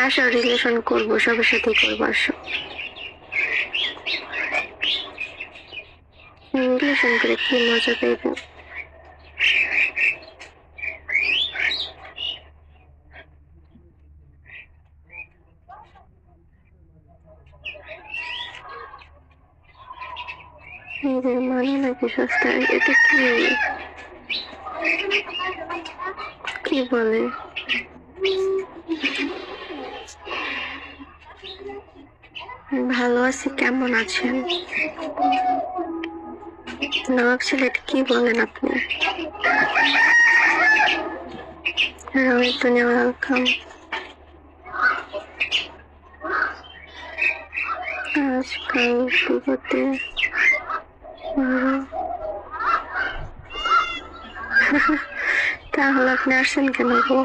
আসো, রিলেশন করবো, সবার সাথে করবো, আসো। রিলেশন করে কি মজা পাইবে? নিজের মানে নাকি সস্তা? এটা কি বলে? ভালো আছি, কেমন আছেন? নবাব সিলেট, কি বলেন আপনি? ওয়েলকাম। আজকাল বিপদে তাহলে আপনি আসছেন কেন গো?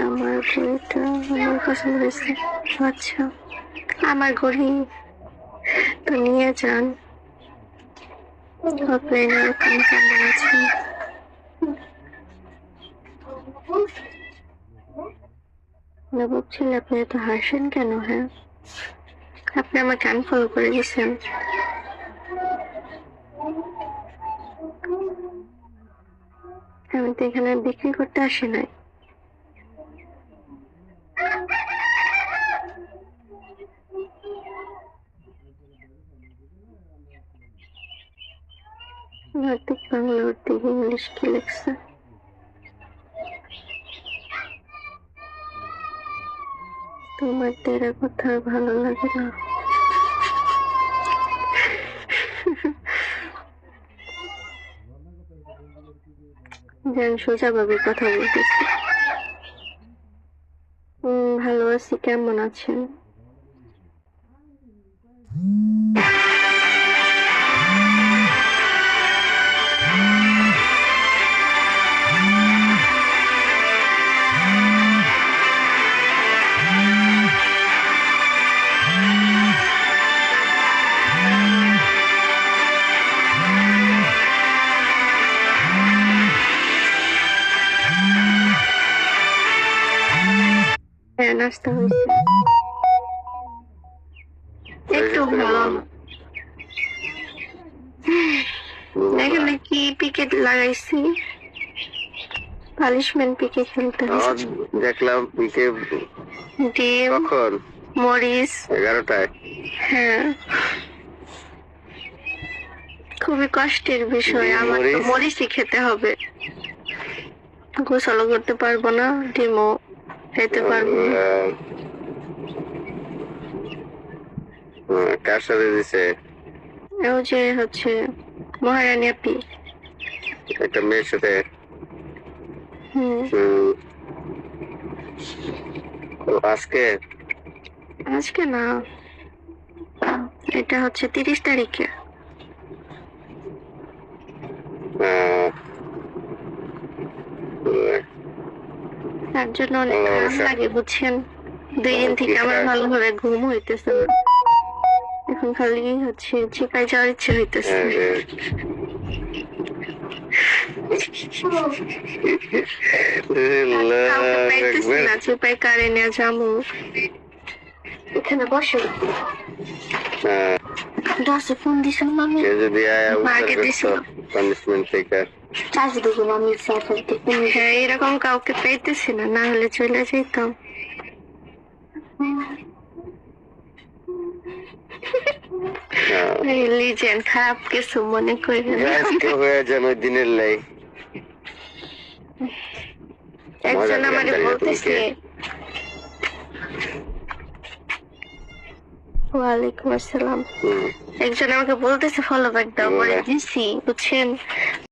আমার ঘড়িটা আমার পছন্দ হয়েছে। আচ্ছা, আমার ঘড়ি তো নিয়ে যান। অফলাইনে কেমন আছেন? নবাব ছেলে, আপনি এত হাসেন কেন? হ্যাঁ, আপনি আমাকে আনফলো করে দিয়েছেন। আমি তো এখানে বিক্রি করতে আসি নাই। অর্ধেক বাংলা, অর্ধেক ইংলিশ, কি লেখছে? তোমার তেরা কথা ভালো লাগে না? যেন সোজা ভাবে কথা বলতেছি। ভালো আছি, কেমন আছেন? হ্যাঁ, নাস্তা হয়েছে। একটু ভালো। এখানে কি পিকেট লাগাইছি? পানিশমেন্ট পিকে খেলতে হবে। দেখলাম পিকে ডিম, কখন? মরিচ 11টায়। হ্যাঁ, খুবই কষ্টের বিষয়। আমার তো মরিচই খেতে হবে। গোসলও করতে পারবো না, ডিমও খেতে পারবো না। কার সাথে দিছে? ও যে হচ্ছে মহারানী আপি। একটা মেয়ের সাথে? আজকে? আজকে না, এটা হচ্ছে 30 তারিখে। তার জন্য অনেক খারাপ লাগে, বুঝছেন? 2 দিন থেকে আমার ভালোভাবে ঘুম হইতেছে না। এখন খালি হচ্ছে চিপাই যাওয়ার ইচ্ছে হইতেছে। চিপাই কারে নিয়ে যাবো? এখানে বসে দশে ফোন দিছিল মামি, মাকে দিছিল পানিশমেন্ট থেকে। চার্জ দেবো মামি। হ্যাঁ, এরকম কাউকে পেতেছি না, না হলে চলে যেতাম। লিজেন্ড, খারাপ কিছু মনে করি হয়ে যান ওই দিনের লাই। একজন আমাকে বলতেছে, ওয়ালাইকুম আসসালাম, একজন আমাকে বলতেছে ফলো ব্যাক দাও, পরে দিছি, বুঝছেন?